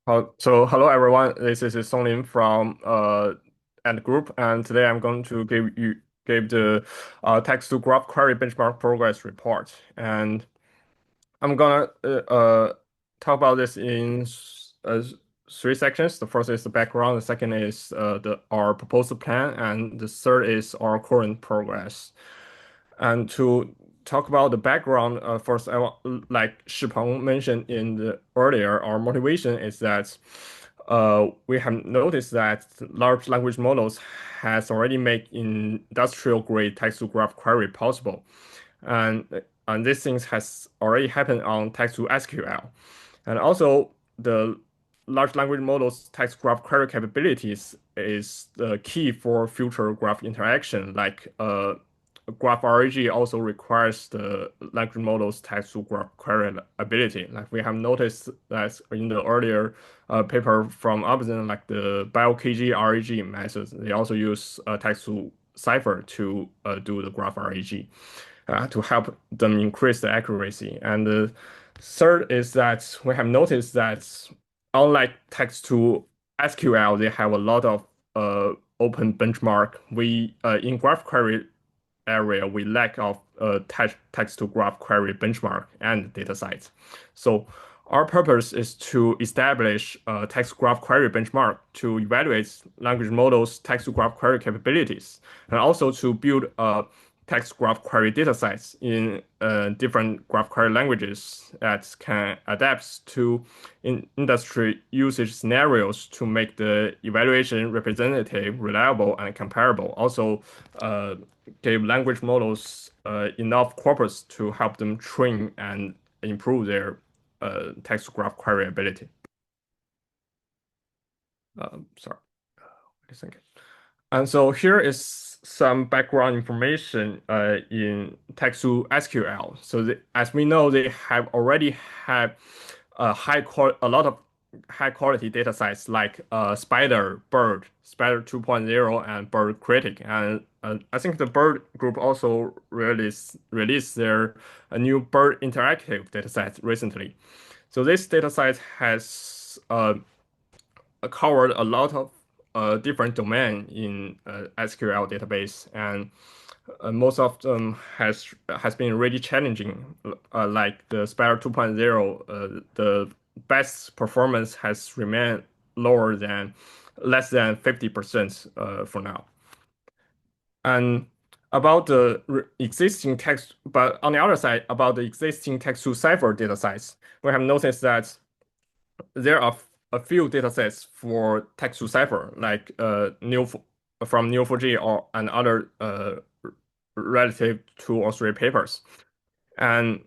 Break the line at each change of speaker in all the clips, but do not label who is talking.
Hello everyone. This is Songlin from Ant Group, and today I'm going to give the text to graph query benchmark progress report. And I'm gonna talk about this in three sections. The first is the background, the second is the our proposed plan, and the third is our current progress. And to talk about the background, first, like Shipeng mentioned in the earlier, our motivation is that we have noticed that large language models has already made industrial grade text to graph query possible, and these things has already happened on text to SQL, and also the large language models text graph query capabilities is the key for future graph interaction. Like graph RAG also requires the language models text to graph query ability. Like we have noticed that in the earlier paper from Abzin, like the BioKG RAG methods, they also use text to cipher to do the graph RAG to help them increase the accuracy. And the third is that we have noticed that unlike text to SQL, they have a lot of open benchmark. We in graph query area we lack of text to graph query benchmark and data sets. So our purpose is to establish a text graph query benchmark to evaluate language models text to graph query capabilities, and also to build text graph query datasets in different graph query languages that can adapt to industry usage scenarios to make the evaluation representative, reliable, and comparable. Also, give language models enough corpus to help them train and improve their text graph query ability. Sorry, wait a second. And so here is some background information in text to SQL. So as we know, they have already have a lot of high quality data sets like Spider, Bird, Spider 2.0, and Bird Critic. And I think the Bird group also released their new Bird interactive dataset recently. So this dataset has covered a lot of different domain in SQL database, and most of them has been really challenging. Like the Spider 2.0, the best performance has remained less than 50% for now. And about the existing text, but on the other side, about the existing text to cipher data sets, we have noticed that there are a few datasets for text to cipher, like from Neo4j or and other relative 2 or 3 papers. And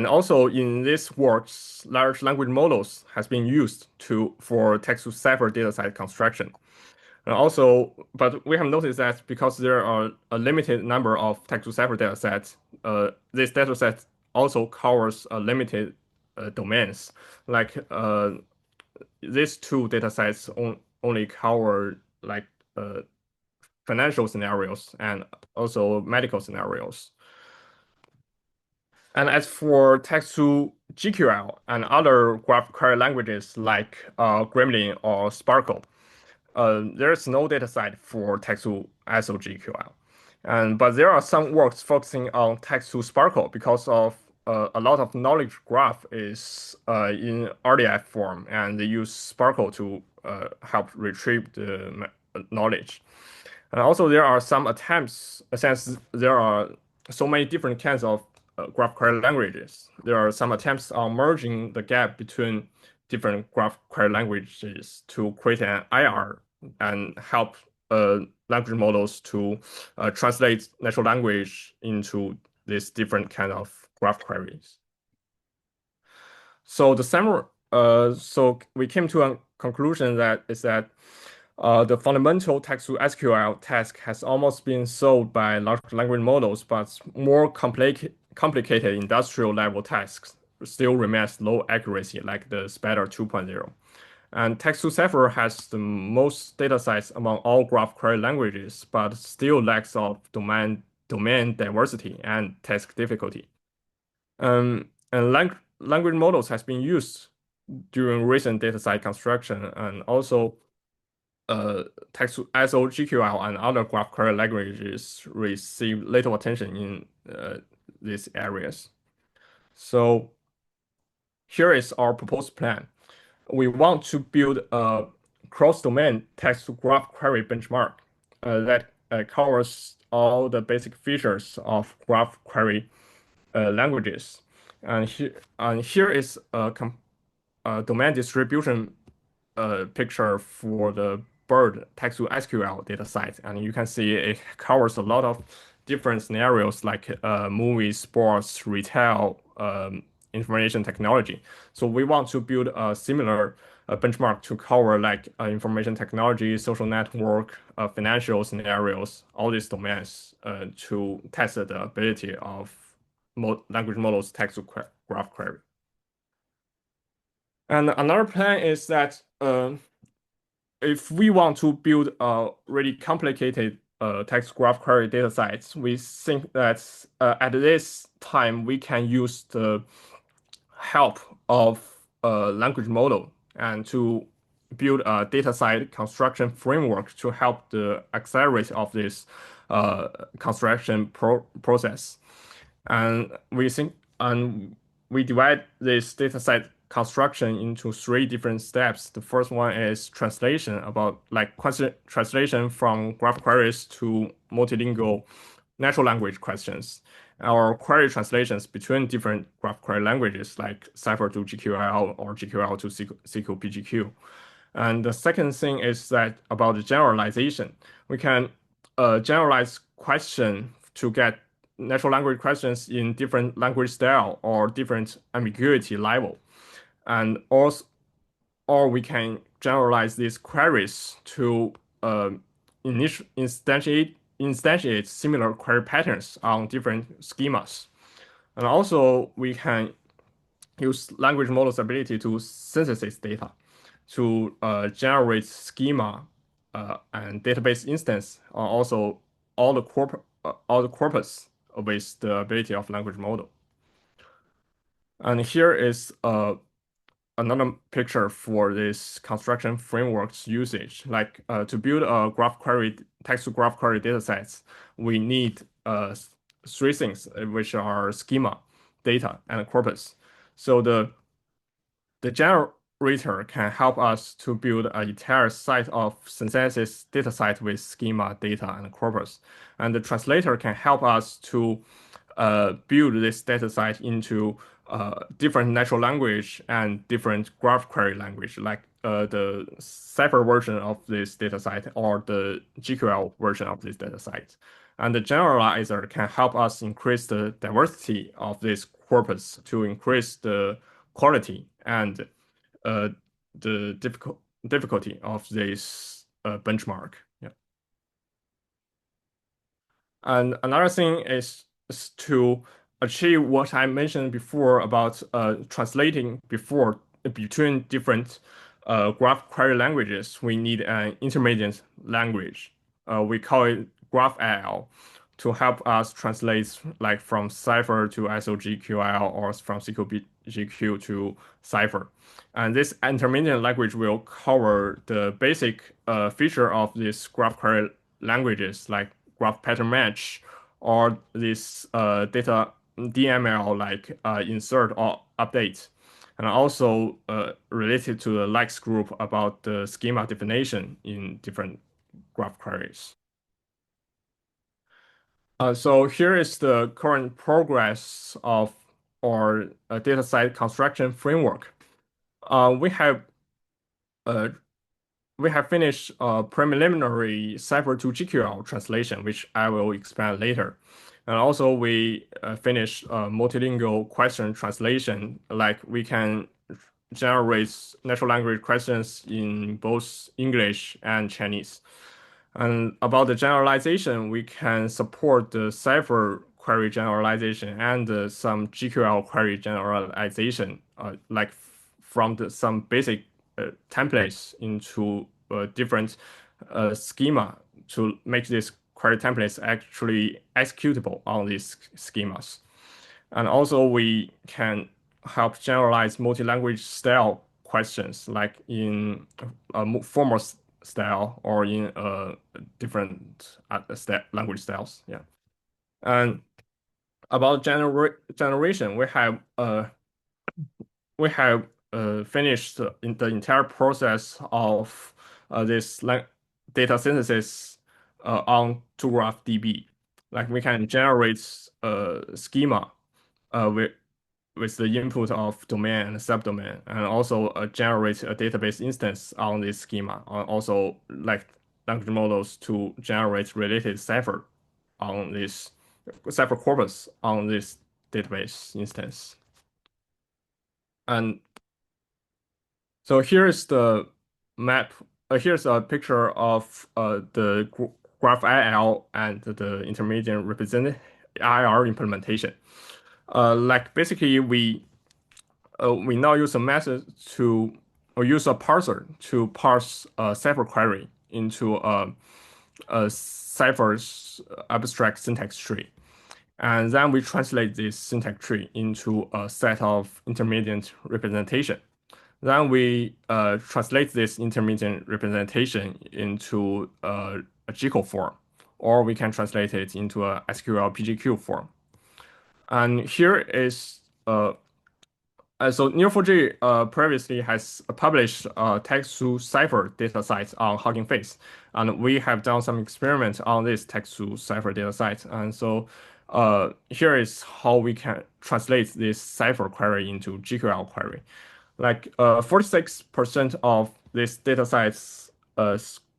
also in this works, large language models has been used for text to cipher dataset construction. And also, but we have noticed that because there are a limited number of text to cipher datasets, this dataset also covers a limited domains. Like these two datasets only cover like financial scenarios and also medical scenarios. And as for text to GQL and other graph query languages like Gremlin or Sparkle, there's no dataset for text to SOGQL. But there are some works focusing on text to Sparkle because of a lot of knowledge graph is in RDF form, and they use Sparkle to help retrieve the knowledge. And also, there are some attempts, since there are so many different kinds of graph query languages, there are some attempts on merging the gap between different graph query languages to create an IR and help language models to translate natural language into these different kind of graph queries. So so we came to a conclusion that the fundamental text to SQL task has almost been solved by large language models, but more complicated industrial level tasks still remains low accuracy, like the Spider 2.0. And text to cipher has the most data sets among all graph query languages, but still lacks of domain diversity and task difficulty. And language models has been used during recent dataset construction, and also text SOGQL and other graph query languages receive little attention in these areas. So here is our proposed plan. We want to build a cross-domain text-to-graph query benchmark that covers all the basic features of graph query languages. And here is a domain distribution picture for the bird text to SQL dataset, and you can see it covers a lot of different scenarios like movies, sports, retail, information technology. So we want to build a similar benchmark to cover like information technology, social network, financial scenarios, all these domains to test the ability of mo language models text to graph query. And another plan is that if we want to build a really complicated text graph query data sets, we think that at this time we can use the help of a language model and to build a dataset construction framework to help the accelerate of this construction process. And we divide this dataset construction into three different steps. The first one is translation, about like question translation from graph queries to multilingual natural language questions, or query translations between different graph query languages like Cipher to GQL or GQL to SQL PGQ. And the second thing is that about the generalization. We can generalize question to get natural language questions in different language style or different ambiguity level. And also, or we can generalize these queries to instantiate similar query patterns on different schemas. And also, we can use language model's ability to synthesize data to generate schema and database instance, also all the corpus with the ability of language model. And here is another picture for this construction framework's usage. Like to build a graph query, text to graph query datasets, we need three things, which are schema, data, and corpus. So the generator can help us to build an entire set of synthesis dataset with schema, data, and corpus. And the translator can help us to build this dataset into different natural language and different graph query language, like the Cipher version of this dataset or the GQL version of this dataset. And the generalizer can help us increase the diversity of this corpus to increase the quality and uh, the difficulty of this benchmark. Yeah. And another thing is to achieve what I mentioned before about translating between different graph query languages. We need an intermediate language. We call it GraphL to help us translate like from Cipher to SOGQL or from SQLGQ to Cipher. And this intermediate language will cover the basic feature of these graph query languages like graph pattern match or this data DML like insert or update. And also related to the likes group about the schema definition in different graph queries. So here is the current progress of our dataset construction framework. We have uh, we have finished a preliminary Cipher to GQL translation, which I will explain later. And also we finished multilingual question translation, like we can generate natural language questions in both English and Chinese. And about the generalization, we can support the Cipher query generalization and some GQL query generalization, like from some basic templates into different schema to make these query templates actually executable on these schemas. And also we can help generalize multi-language style questions, like in a formal style or in different language styles. Yeah. And about generation, we have finished in the entire process of this data synthesis on 2GraphDB. Like we can generate a schema with the input of domain and subdomain, and also generate a database instance on this schema. Also, like language models to generate related cipher corpus on this database instance. And so here's the map. Here's a picture of the GraphIL and the intermediate represented IR implementation. Like basically we now use a method to or use a parser to parse a cipher query into a cipher's abstract syntax tree. And then we translate this syntax tree into a set of intermediate representation. Then we translate this intermediate representation into a GCO form, or we can translate it into a SQL PGQ form. And here is so Neo4j previously has published text-to-cipher dataset on Hugging Face, and we have done some experiments on this text-to-cipher dataset. And so here is how we can translate this cipher query into GQL query. Like 46% of this dataset's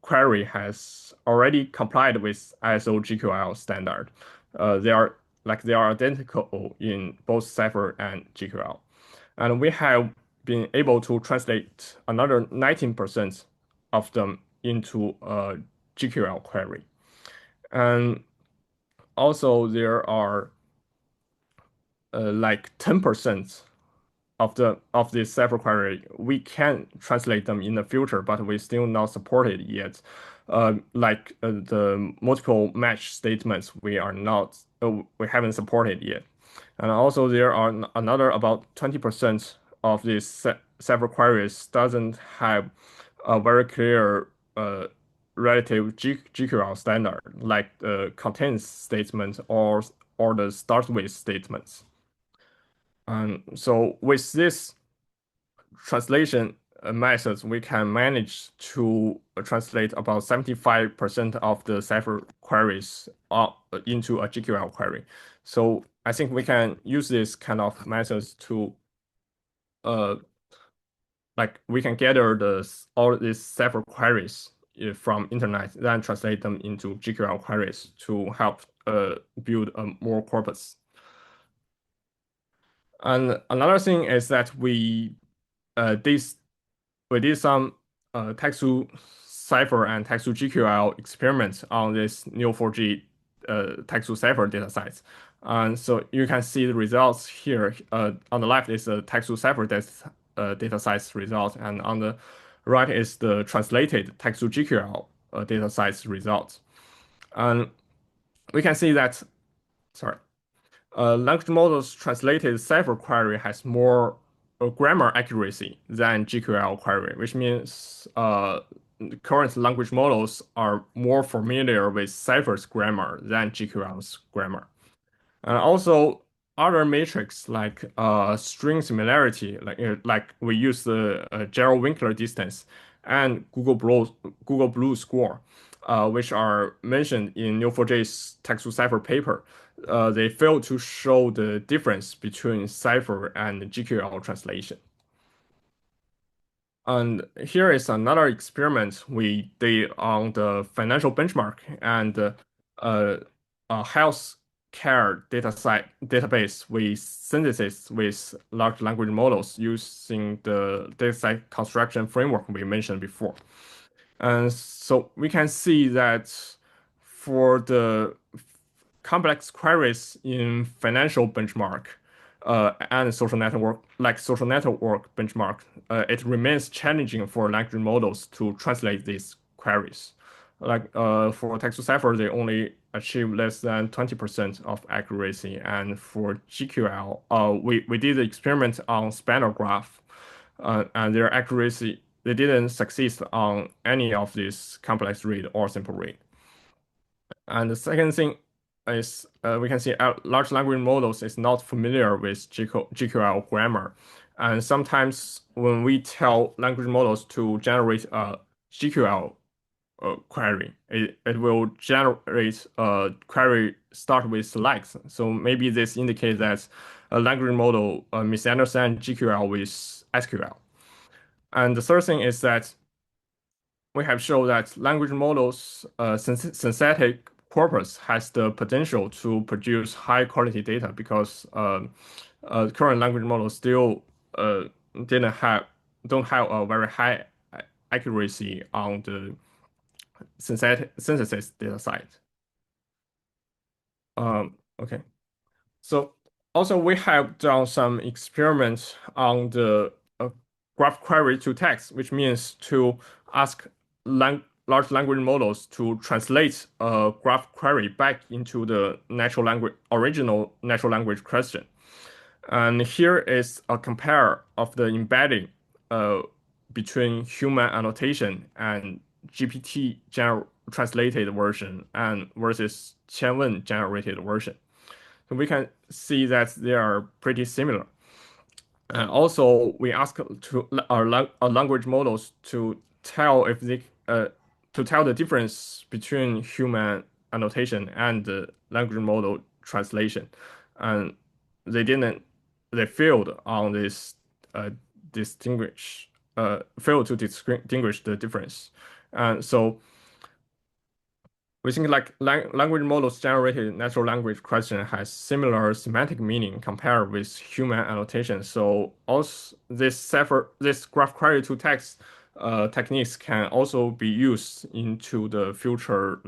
query has already complied with ISO GQL standard. They are identical in both cipher and GQL. And we have been able to translate another 19% of them into a GQL query. And also there are like 10% of this cipher query, we can translate them in the future, but we still not support it yet. The multiple match statements, we haven't supported yet. And also there are another about 20% of these cipher queries doesn't have a very clear relative GQL standard, like the contains statement or the start with statements. And so with this translation methods, we can manage to translate about 75% of the cipher queries into a GQL query. So I think we can use this kind of methods to like we can gather all these cipher queries from internet, then translate them into GQL queries to help build a more corpus. And another thing is that we did some text-to-cipher and text-to-GQL experiments on this Neo4j text-to-cipher datasets. And so you can see the results here. On the left is the text-to-cipher datasets result, and on the right is the translated text-to-GQL datasets result. And we can see that, sorry, language models translated cipher query has more grammar accuracy than GQL query, which means current language models are more familiar with cipher's grammar than GQL's grammar. And also other metrics like string similarity, like we use the Gerald-Winkler distance and Google Blue score, which are mentioned in Neo4j's text-to-cipher paper. They fail to show the difference between cipher and GQL translation. And here is another experiment we did on the financial benchmark and a health care database we synthesis with large language models using the dataset construction framework we mentioned before. And so we can see that for the complex queries in financial benchmark and social network benchmark, it remains challenging for language models to translate these queries. Like for text-to-cipher, they only achieve less than 20% of accuracy, and for GQL, we did the experiment on spanner graph, and their accuracy, they didn't succeed on any of these complex read or simple read. And the second thing is we can see large language models is not familiar with GQL grammar. And sometimes when we tell language models to generate a GQL query, it will generate a query start with selects. So maybe this indicates that a language model misunderstands GQL with SQL. And the third thing is that we have shown that language models' synthetic corpus has the potential to produce high quality data because current language models still uh, didn't have don't have a very high accuracy on the synthetic synthesis data side. Okay. So also we have done some experiments on the graph query to text, which means to ask large language models to translate a graph query back into the original natural language question. And here is a compare of the embedding uh, between human annotation and GPT translated version and versus Qianwen generated version. So we can see that they are pretty similar. And also, we ask our language models to tell if they to tell the difference between human annotation and the language model translation, and they didn't. They failed on this distinguish failed to distinguish the difference, and so we think like language models generated natural language question has similar semantic meaning compared with human annotation. So also this graph query to text techniques can also be used into the future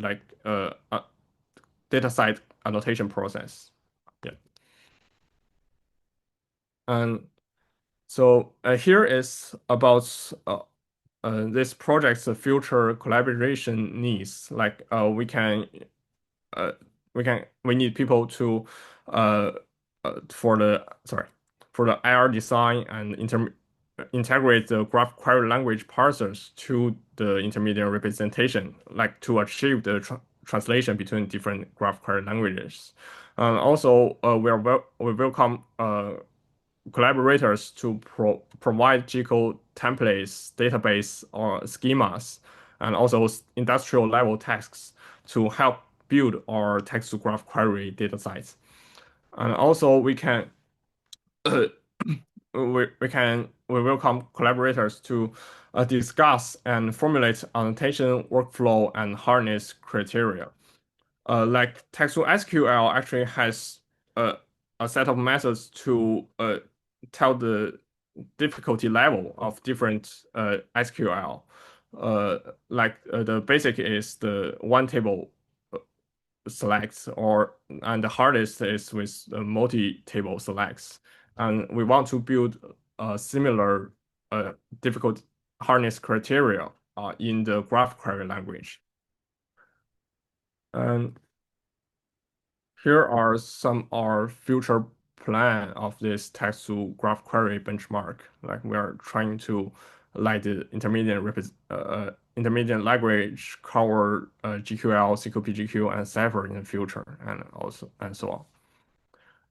data site annotation process. Yeah. And so here is about this project's future collaboration needs. Like uh, we need people to uh, for the IR design and integrate the graph query language parsers to the intermediate representation, like to achieve the translation between different graph query languages. Also, we welcome collaborators to provide G-code templates, database, or schemas, and also industrial level tasks to help build our text-to-graph query data sets. And also, we welcome collaborators to discuss and formulate annotation workflow and harness criteria. Like Text2SQL actually has a set of methods to tell the difficulty level of different SQL. The basic is the one table selects, and the hardest is with multi-table selects. And we want to build a similar difficult harness criteria in the graph query language. And here are some our future plan of this text to graph query benchmark. Like we are trying to let the intermediate language cover GQL, CQP, GQ, and Cipher in the future, and so on.